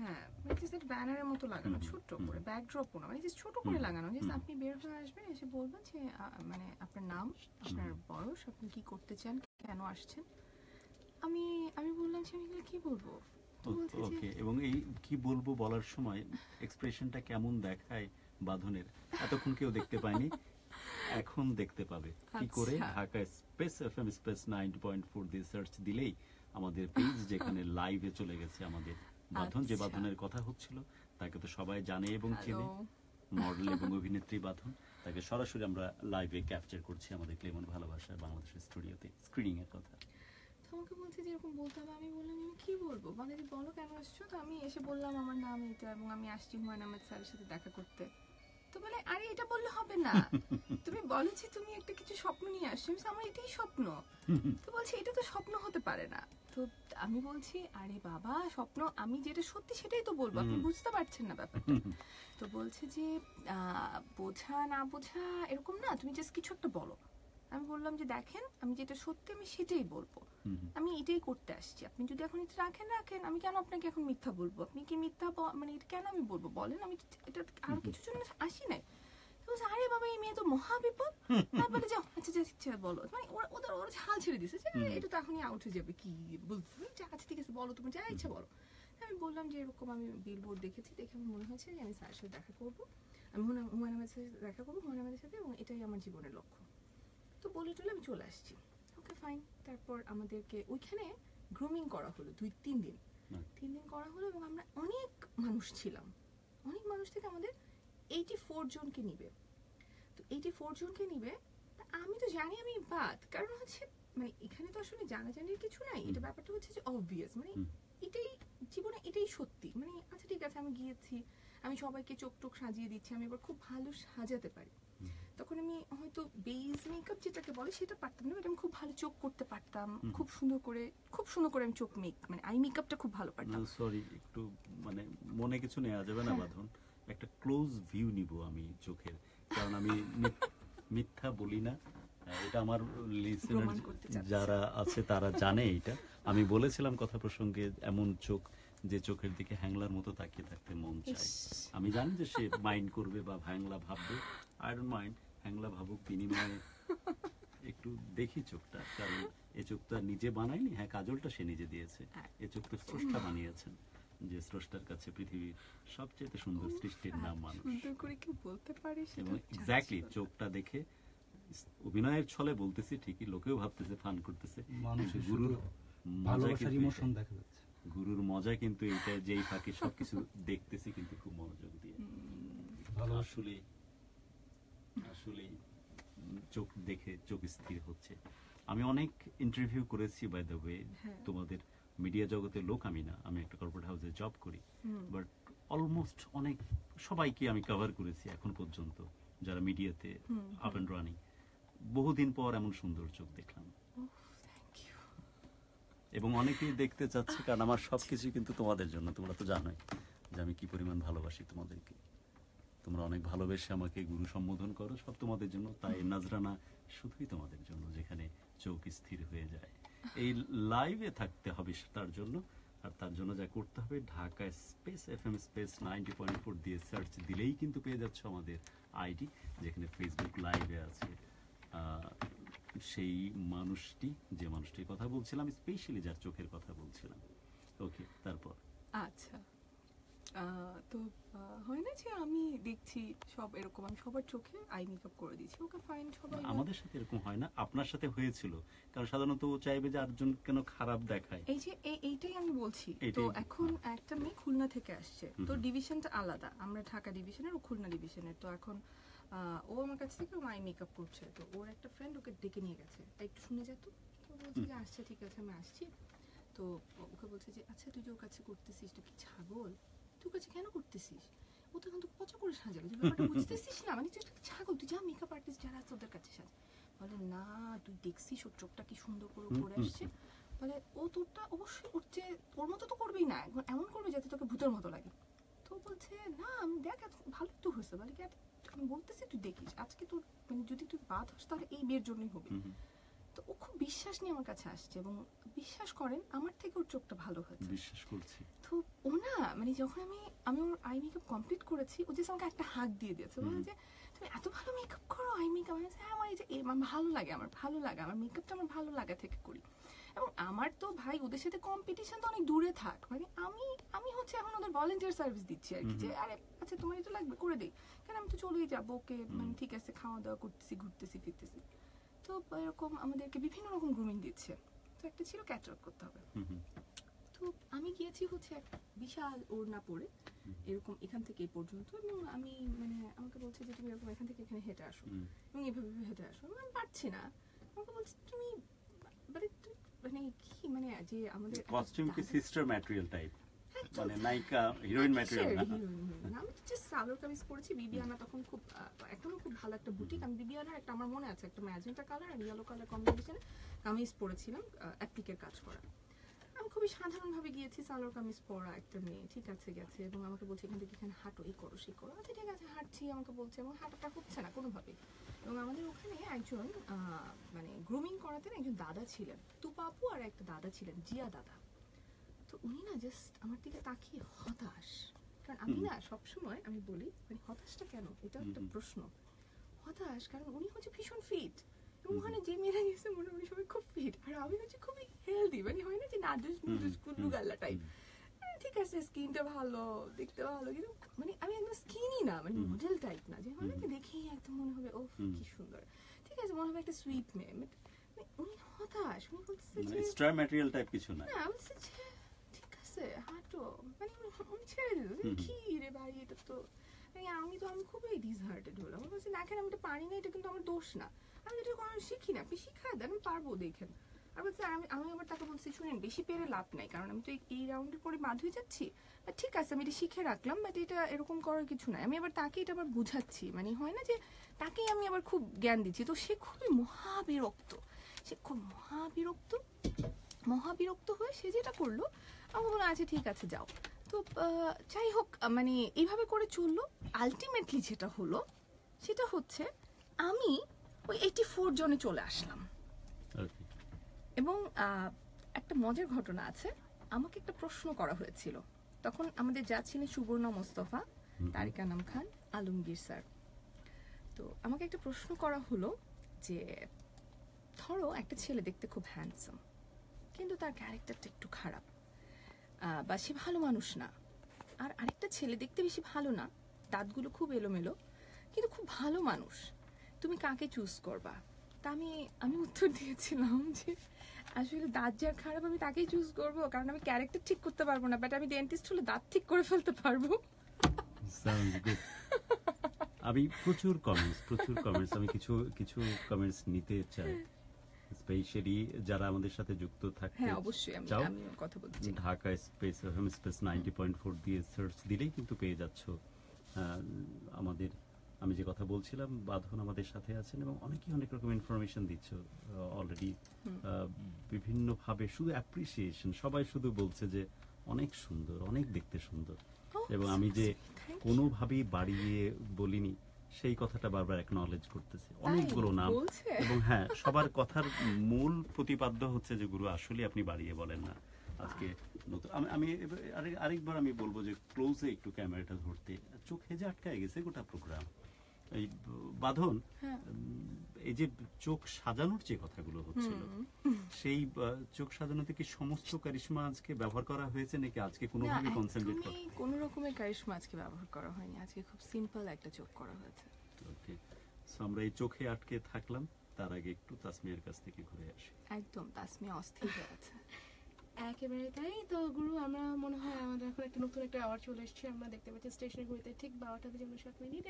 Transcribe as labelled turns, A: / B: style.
A: হ্যাঁ মানে জাস্ট ব্যানারের মতো লাগানো, ছোট করে ব্যাকড্রপও না, মানে জাস্ট ছোট করে লাগানো। জাস্ট আপনি বের হয়ে আসবেন, এসে বলবেন যে মানে আপনার নাম, আপনার বয়স, আপনি কি করতে চান, কেন আসছেন। আমি আমি বললাম যে আমি কি বলবো।
B: ওকে, এবং এই কি বলবো বলার সময় এক্সপ্রেশনটা কেমন দেখায় বাঁধনের, এতক্ষণ কেউ দেখতে পায়নি, এখন দেখতে পাবে। কি করে? ঢাকা স্পেস এফএম স্পেস 90.4 দিয়ে সার্চ দিলেই আমাদের পেজ, যেখানে লাইভে চলে গেছে আমাদের বাঁধন। যে বাঁধনের কথা হচ্ছিল তাকে তো সবাই জানে এবং চেনে, মডেল এবং অভিনেত্রী বাঁধন। তাকে সরাসরি আমরা লাইভে ক্যাপচার করছি আমাদের ক্লেমন ভালোবাসার বাংলাদেশের স্টুডিওতে, স্ক্রিনিং এর কথা।
A: আমাকে বলছে যে এরকম বলতে হবে। আমি বললাম আমি কি বলবো, মানে যে বলো কেন আসছো। তো আমি এসে বললাম আমার নাম এটা এবং আমি আসছি হুমায়ুন আহমেদ স্যারের সাথে দেখা করতে। তো বলে আরে এটা বললে হবে না, তুমি বলেছি তুমি একটা কিছু স্বপ্ন নিয়ে আসছো। আমার এটাই স্বপ্ন। তো বলছে এটা তো স্বপ্ন হতে পারে না। তো আমি বলছি আরে বাবা স্বপ্ন, আমি যেটা সত্যি সেটাই তো বলবো, আপনি বুঝতে পারছেন না ব্যাপারটা। তো বলছে যে বোঝা না বোঝা এরকম না, তুমি জাস্ট কিছু একটা বলো। আমি বললাম যে দেখেন আমি যেটা সত্যি আমি সেটাই বলবো, আমি এটাই করতে আসছি। আপনি যদি এখন এটা রাখেন রাখেন, আমি কেন আপনাকে এখন মিথ্যা বলবো। আপনি কি মিথ্যা মানে এটা কেন আমি বলবো বলেন, আমি এটা আর কিছুর জন্য আসি নাই। আরে বাবা এই মেয়ে তো মহা বিপদ। বলে যাও আচ্ছা আচ্ছা বলো, মানে ওরা হাল ছেড়ে দিছে যে এটা তো এখনই আউট হয়ে যাবে, কি বলতে আচ্ছা ঠিক আছে বলো, তুমি যা ইচ্ছা বলো। আমি বললাম যে এরকম আমি বিলবোর্ড দেখেছি, দেখে আমার মনে হয়েছে যে আমি স্যারের সাথে দেখা করবো, আমি হুমায়ুন আহমেদের সাথে দেখা করবো, হুমায়ুন আহমেদের সাথে, এবং এটাই আমার জীবনের লক্ষ্য। তো বলে টলে আমি চলে আসছি। Okay fine. তারপর আমাদেরকে ওইখানে গ্রুমিং করা হলো 2-3 দিন, 3 দিন করা হলো, এবং আমরা অনেক মানুষ ছিলাম। অনেক মানুষ থেকে আমাদের 84 জনকে নিবে। তো 84 জনকে নিবে, আমি তো জানি আমি বাদ, কারণ হচ্ছে মানে এখানে তো আসলে জানাজানির কিছু নাই। এটা ব্যাপারটা হচ্ছে যে অবভিয়াস, মানে এটাই জীবনে, এটাই সত্যি। মানে আচ্ছা ঠিক আছে আমি গিয়েছি, আমি সবাইকে চোখ টোক সাজিয়ে দিচ্ছি, আমি এবার খুব ভালো সাজাতে পারি। তখন আমি হয়তো বেস মেকআপ যেটাকে বলে সেটা পারতাম না, বাট আমি খুব ভালো চোখ করতে পারতাম, খুব সুন্দর করে আমি চোখ মানে আই মেকআপটা খুব ভালো পারতাম।
B: সরি একটু মানে মনে কিছু নেওয়া যাবে না বাঁধন, একটা ক্লোজ ভিউ নিব আমি চোখের, কারণ আমি মিথ্যা বলি না। এটা আমার লিসেনার যারা আছে তারা জানে এটা। আমি বলেছিলাম কথা প্রসঙ্গে এমন চোখ যে চোখের দিকে হ্যাংলার মতো তাকিয়ে থাকতে মন চায়। আমি জানি যে সে মাইন্ড করবে বা হ্যাংলা ভাববে, আই ডোন্ট মাইন্ড, হ্যাংলা ভাবুক, বিনিময়ে একটু দেখি চোখটা, কারণ এই চোখটা নিজে বানায়নি। হ্যাঁ কাজলটা সে নিজে দিয়েছে, এই চোখ তো স্রষ্টা বানিয়েছেন, যে স্রষ্টার কাছে পৃথিবীর সবচেয়ে সুন্দর সৃষ্টির নাম মানুষ।
A: সুন্দর করে কি বলতে পারে সেটা
B: এক্স্যাক্টলি চোখটা দেখে অভিনয়ের ছলে বলতেছি ঠিকই, লোকেও ভাবতেছে ফান করতেছে, গুরুর মজা গুরুর মজা কিন্তু এটা যেই ফাঁকে সবকিছু দেখতেছি কিন্তু খুব মনোযোগ দিয়ে। আসলে আসলে চোখ দেখে চোখ স্থির হচ্ছে। আমি অনেক ইন্টারভিউ করেছি বাই দ্য ওয়ে, তোমাদের মিডিয়া জগতের লোক আমি না, আমি একটা কর্পোরেট হাউসে জব করি, বাট অলমোস্ট অনেক সবাইকে আমি কভার করেছি এখন পর্যন্ত যারা মিডিয়াতে আপ এন্ড রানিং। বহুদিন পর এমন সুন্দর চোখ দেখলাম, এবং অনেকেই দেখতে চাচ্ছে, কারণ আমার সবকিছু কিন্তু তোমাদের জন্য। তোমরা তো জানোই যে আমি কি পরিমাণ ভালোবাসি তোমাদেরকে। তোমরা অনেক ভালোবেসে আমাকে গুরু সম্বোধন করো, সব তোমাদের জন্য। তাই নাজরানা শুধুই তোমাদের জন্য, যেখানে চোখ স্থির হয়ে যায়। এই লাইভে থাকতে হবে তার জন্য, আর তার জন্য যা করতে হবে, ঢাকা স্পেস এফএম স্পেস 90.4 দিয়ে সার্চ দিলেই কিন্তু পেয়ে যাচ্ছ আমাদের আইডি, যেখানে ফেসবুক লাইভে আছে সেই মানুষটি, যে মানুষটির কথা বলছিলাম, স্পেশালি যার চোখের কথা বলছিলাম। ওকে, তারপর
A: আচ্ছা তো হয় না যে আমি দেখছি সব এরকম, আমি সবার চোখে আই মেকআপ করে দিচ্ছি। ওকে ফাইন, সবাই
B: আমাদের সাথে এরকম হয় না, আপনার সাথে হয়েছিল, কারণ সাধারণত ও চাইবে যে আরেকজন কেন খারাপ দেখায়।
A: এই যে এইটাই আমি বলছি। তো এখন একটা মেয়ে খুলনা থেকে আসছে, তো ডিভিশনটা আলাদা, আমরা ঢাকা ডিভিশনের ও খুলনা ডিভিশনের। তো এখন ও আমার কাছ থেকে আই মেকআপ করছে, তো ওর একটা ফ্রেন্ড ওকে ডেকে নিয়ে গেছে, একটু শুনে যেত। তো বলছে যে আসছে, ঠিক আছে আমি আসছি। তো ওকে বলছে যে আচ্ছা তুই যে ওর কাছে করতেছিস, তুই কি ছাগল, তুই কাছে কেন করতেছিস, ও তো এখন তো পচা করে সাজাবে, তুই ব্যাপারটা বুঝতেছিস না, মানে তুই ছাগল, তুই যা মেকআপ আর্টিস্ট যারা আছে ওদের কাছে সাজ। বলে না তুই দেখছিস ওর চোখটা কি সুন্দর করে করে আসছে। বলে ও তোরটা অবশ্যই উঠছে, ওর মতো তো করবেই না, এমন করবে যাতে তোকে ভূতের মতো লাগে। তো বলছে না আমি দেখ ভালো তো হয়েছে। বলে কি আমি বলতেছি তুই দেখিস, আজকে তোর মানে যদি তুই বাদ হস তাহলে এই বিয়ের জন্যই হবে। তো ও খুব বিশ্বাস নিয়ে আমার কাছে আসছে, এবং বিশ্বাস করেন আমার থেকে ওর চোখটা ভালো হয়েছে,
B: বিশ্বাস করছি।
A: তো ও না মানে যখন আমি ওর আই মেকআপ কমপ্লিট করেছি, ও জাস্ট আমাকে একটা হাগ দিয়ে দিয়েছে, বলে যে তুমি এত ভালো মেকআপ করো, আই মেকআপ। হ্যাঁ, আমার এই যে আমার ভালো লাগে, আমার মেকআপটা আমার ভালো লাগা থেকে করি। এবং আমার তো ভাই ওদের সাথে কম্পিটিশন তো অনেক দূরে থাক, মানে আমি হচ্ছে এখন ওদের ভলেন্টিয়ার সার্ভিস দিচ্ছি আর কি, যে আরে আচ্ছা তোমার এটা লাগবে করে দিই, কারণ আমি তো চলেই যাবো, ওকে মানে ঠিক আছে, খাওয়া দাওয়া করতেছি, ঘুরতেছি ফিরতেছি। তো এরকম আমাদেরকে বিভিন্ন রকম গ্রুমিং দিচ্ছে। তো একটা ছিল ক্যাটওয়াক করতে হবে। তো আমি গিয়েছি হচ্ছে একটা বিশাল ওড়না পরে এরকম এখান থেকে এই পর্যন্ত, এবং আমি মানে আমাকে বলছে যে তুমি এরকম এখান থেকে এখানে হেঁটে আসো এবং এভাবে হেঁটে আসো। আমি পারছি না, আমাকে বলছে তুমি মানে কি মানে যে আমাদের
B: কস্টিউম কি সিস্টার ম্যাটেরিয়াল টাইপ, মানে নায়িকা হিরোইন ম্যাটেরিয়াল না?
A: আমি তো জাস্ট সালোয়ার কামিজ পরেছি। বিবিয়ানা তখন খুব এখনো খুব ভালো একটা বুটিক, আমি বিবিয়ানার একটা আমার মনে আছে একটা ম্যাজেন্টা কালার আর ইয়েলো কালার কম্বিনেশনে কামিজ পরেছিলাম, অ্যাপ্লিকের কাজ করা। আমি খুবই সাধারণভাবে গিয়েছি, সালোয়ার কামিজ পরা একটা মেয়ে, ঠিক আছে গেছে, এবং আমাকে বলছে এখান থেকে এখানে হাঁটো, এই করো সেই করো। আচ্ছা ঠিক আছে, হাঁটছি, আমাকে বলছে, এবং হাঁটাটা হচ্ছে না কোনোভাবেই। এবং আমাদের ওখানে একজন মানে গ্রুমিং করাতেন একজন দাদা ছিলেন, তুপা আপু, আর একটা দাদা ছিলেন জিয়া দাদা। তো উনি না জাস্ট আমার দিকে তাকিয়ে হতাশ, কারণ আমি না সবসময় আমি বলি মানে হতাশটা কেন, এটা একটা প্রশ্ন। হতাশ কারণ উনি হচ্ছে ভীষণ ফিট, এবং ওখানে যে মেয়েরা গেছে মোটামুটি সবাই খুব ফিট, আর আমি হচ্ছে খুবই হেলদি, মানে হয় না যে নাদুস নুদুস কুল্লু গাল্লা টাইপ। ঠিক আছে, স্কিনটা ভালো, দেখতে ভালো, কিন্তু মানে আমি একদম স্কিনি না, মানে মডেল টাইপ না, যে হয় না যে দেখেই একদম মনে হবে ও কি সুন্দর, ঠিক আছে, মনে হবে একটা সুইট মেয়ে। উনি হতাশ, উনি বলছে যে
B: স্টার ম্যাটেরিয়াল টাইপ কিছু না,
A: না বলছে যে ঠিক আছে হাঁটো, মানে উনি ছেড়ে দিল। কি রে ভাই, এটা তো আমি খুবই ডিসহার্টেড হলাম। আমি বলছি না, কেন আমি এটা পারি না, এটা কিন্তু আমার দোষ না, আমি এটা কখনো শিখি না, আপনি শিখায় দেন, আমি পারবো দেখেন। আর বলছে আমি আবার তাকে বলছি শুনেন বেশি পেরে লাভ নাই, কারণ আমি তো এই রাউন্ডের পরে বাদ হয়ে যাচ্ছি, ঠিক আছে আমি এটা শিখে রাখলাম, বাট এটা এরকম করার কিছু নাই। আমি আবার তাকে এটা আবার বুঝাচ্ছি, মানে হয় না যে তাকেই আমি আবার খুব জ্ঞান দিচ্ছি। তো সে খুবই মহাবিরক্ত হয়ে সে যেটা করলো, আমি বললাম আচ্ছা ঠিক আছে যাও। তো যাই হোক, মানে এইভাবে করে চললো। আলটিমেটলি যেটা হলো সেটা হচ্ছে আমি ওই 84 জনে চলে আসলাম। এবং একটা মজার ঘটনা আছে, আমাকে একটা প্রশ্ন করা হয়েছিল তখন, আমাদের যা ছিলেন সুবর্ণা মোস্তফা, তারিকা নাম খান, আলমগীর স্যার। তো আমাকে একটা প্রশ্ন করা হলো যে ধরো একটা ছেলে দেখতে খুব হ্যান্ডসাম, কিন্তু তার ক্যারেক্টারটা একটু খারাপ, বা সে ভালো মানুষ না, আর আরেকটা ছেলে দেখতে বেশি ভালো না, দাঁতগুলো খুব এলোমেলো, কিন্তু খুব ভালো মানুষ, তুমি কাকে চুজ করবা? তা আমি উত্তর দিয়েছিলাম যে আসলে দাঁত যার খারাপ আমি তাকেই চুজ করবো, কারণ আমি ক্যারেক্টার ঠিক করতে পারবো না, বাট আমি ডেন্টিস্ট হলে দাঁত ঠিক করে ফেলতে পারবো।
B: আমি প্রচুর কমেন্টস আমি কিছু কমেন্টস নিতে চাই, স্পেশালি যারা আমাদের সাথে যুক্ত থাকতে
A: হ্যাঁ অবশ্যই আমি কথা বলছি।
B: ঢাকা স্পেস 90.4 দিয়ে সার্চ দিলেই কিন্তু পেয়ে যাচ্ছ আমাদের। আমি যে কথা বলছিলাম, বাঁধন আমাদের সাথে আছেন এবং অনেকেই অনেক রকম ইনফরমেশন দিচ্ছ অলরেডি, বিভিন্নভাবে শুধু অ্যাপ্রিসিয়েশন, সবাই শুধু বলছে যে অনেক সুন্দর, অনেক দেখতে সুন্দর, এবং আমি যে কোনোভাবেই বাড়িয়ে বলিনি সেই কথাটা বারবার অ্যাকনলেজ করতেছে অনেকগুলো নাম। এবং হ্যাঁ, সবার কথার মূল প্রতিপাদ্য হচ্ছে যে গুরু আসলে আপনি বাড়িয়ে বলেন না। আজকে আমি আরেকবার আমি বলবো যে ক্লোজে একটু ক্যামেরাটা ধরতে, চোখে যে আটকায় গেছে গোটা প্রোগ্রাম। এই বাঁধন, এই যে চোখ সাজানোর যে কথাগুলো হচ্ছিল, সেই চোখ সাজানোতে কি সমস্ত কারিশমা আজকে ব্যবহার করা হয়েছে, নাকি আজকে কোনোভাবে কনসেন্ট্রেট করা?
A: কোনো রকমের কারিশমা আজকে ব্যবহার করা হয়নি, আজকে খুব সিম্পল একটা চোখ করা হয়েছে।
B: ওকে, সো আমরা এই চোখে আটকে থাকলাম, তার আগে একটু তাসমিয়ার কাছ থেকে ঘুরে আসি।
A: একদম, তাসমিয়া অস্থির হয়ে আছে।
C: একেবারে তাই তো গুরু, আমরা মনে হয় আমাদের এখন একটা নতুন একটা আওয়ার চলে এসেছে, আমরা দেখতে পাচ্ছি স্টেশনের ঘড়িতে ঠিক 12টা বেজে 59 মিনিট।